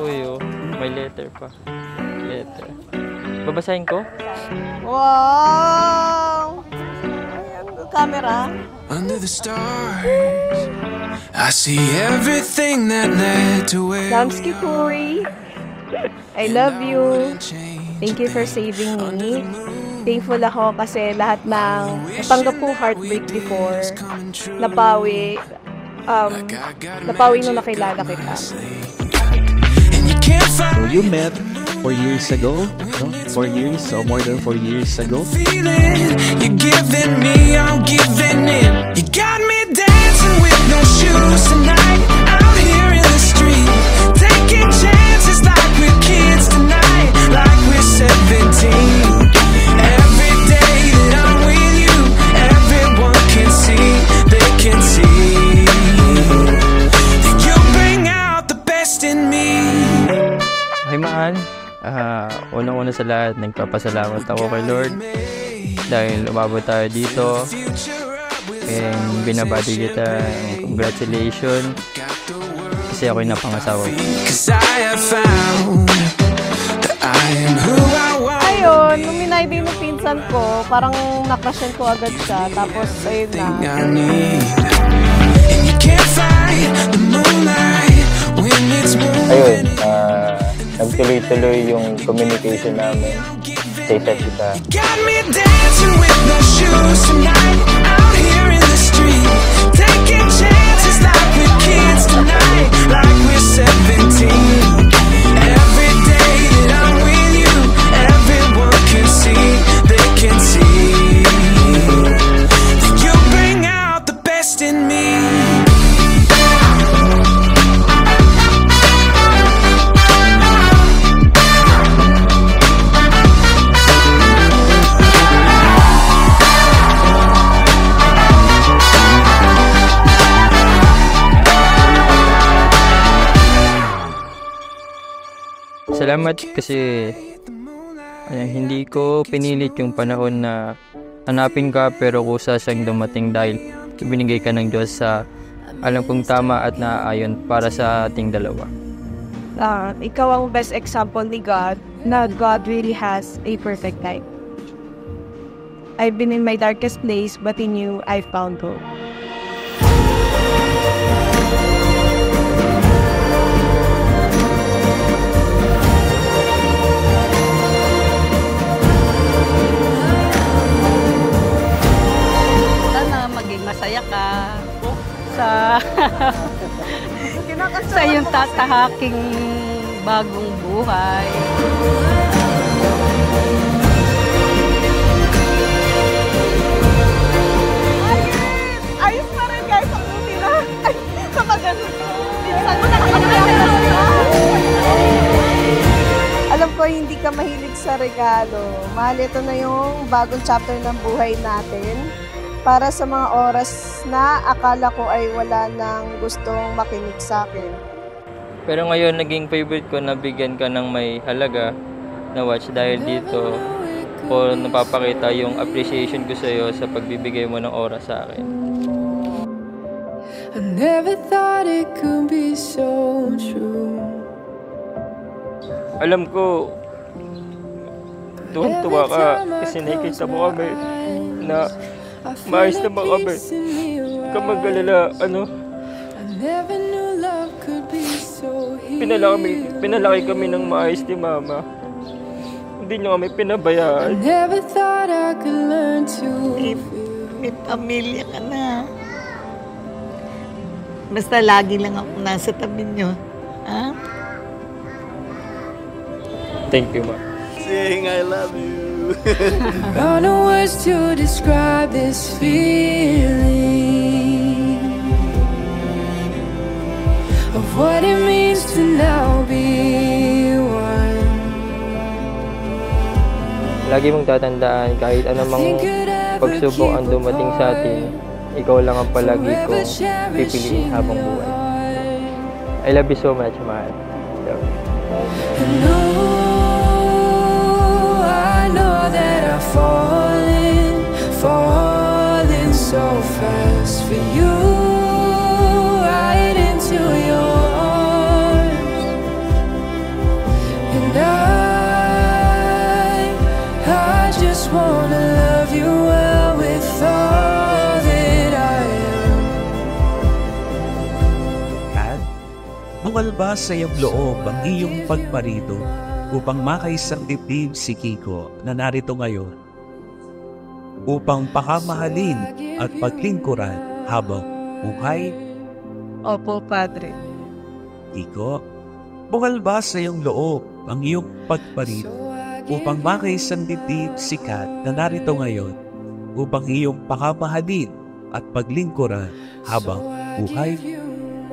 Uy, oh, may letter pa. Letter. Babasahin ko? Wow! Ayan, camera. Under the stars, I see everything that led to where Damski Kuri, I love you. Thank you for saving me. Thankful ako kasi lahat ng natanggap kong heartbreak before, napawi nung nakilala kita. So you met 4 years ago, no? 4 years, so more than 4 years ago. you're giving me, I'm giving in. You got me dancing with no shoes tonight, out here in the street, taking chances like we're kids tonight, like we're 17. Every day that I'm with you, everyone can see, they can see that you bring out the best in me. Hi, mahal. Unang-una sa lahat, nagpapasalamat ako kay Lord dahil umabot tayo dito. And binabati kita, congratulations. Kasi ako'y napangasawa ko. Ayun, nung minay din ng pinsan ko, parang nakrasyan ko agad siya. Tapos, ayun na. Ayun, nagtuloy-tuloy yung communication namin sa isa't isa. Got me dancing with no shoes tonight, out here in the street, taking chances like we're kids tonight, like we're 17. Every day that I'm with you, everyone can see, they can see that you bring out the best in me. Salamat kasi hindi ko pinilit yung panahon na hanapin ka, pero kusa siyang dumating dahil binigay ka ng Diyos sa alam kong tama at naaayon para sa ating dalawa. Ikaw ang best example ni God na God really has a perfect time. I've been in my darkest place, but in you, I found hope. Masaya ka sa iyong tatahaking bagong buhay. Ayos pa rin guys, ang buti na. Ay, sa maganda. Alam ko hindi ka mahilig sa regalo. Mahal, ito na yung bagong chapter ng buhay natin. Para sa mga oras na akala ko ay wala nang gustong makinig sa akin. Pero ngayon, naging favorite ko na bigyan ka ng may halaga na watch dahil dito o napapakita yung appreciation ko sa'yo sa pagbibigay mo ng oras sa akin. I never thought it could be so true. Alam ko, tuwang-tuwa ka kasi nakikita mo kami na maayos na ba kami? Kamagalala, pinalaki kami ng maayos ni Mama. Hindi niyo kami pinabayaan. May pamilya ka na. Basta lagi lang ako nasa tabi niyo. Ha? Thank you, Ma. Sing I love you. Don't know words to describe this feeling of what it means to now be one. Lagi mong tatandaan kahit anumang pagsubok ang dumating sa atin, ikaw lang ang palagi kong pipiliin habang buhay. I love you so much, mahal. Love you. I know that I've fallen so fast for you, right into your arms. Bumalba sa iyong loob ang iyong pagparito upang makaisang dibdib si Kiko na narito ngayon upang pakamahalin at paglingkuran habang buhay. Opo, Padre. Kiko, bumalba sa iyong loob ang iyong pagparito upang makaisang dibdib si Kat na narito ngayon upang iyong pakamahalin at paglingkuran habang buhay.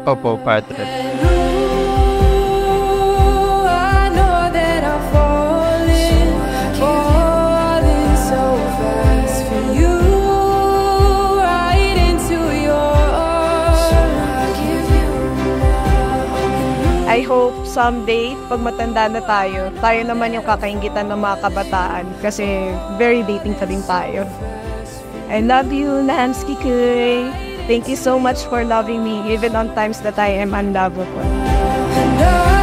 Opo, Padre. I know that I'm falling so fast for you, right into your arms. I hope someday, pag matanda na tayo naman yung kakaingitan ng mga kabataan kasi very dating ka din tayo. I love you, Lansky Kuy. Thank you so much for loving me even on times that I am unlovable. And I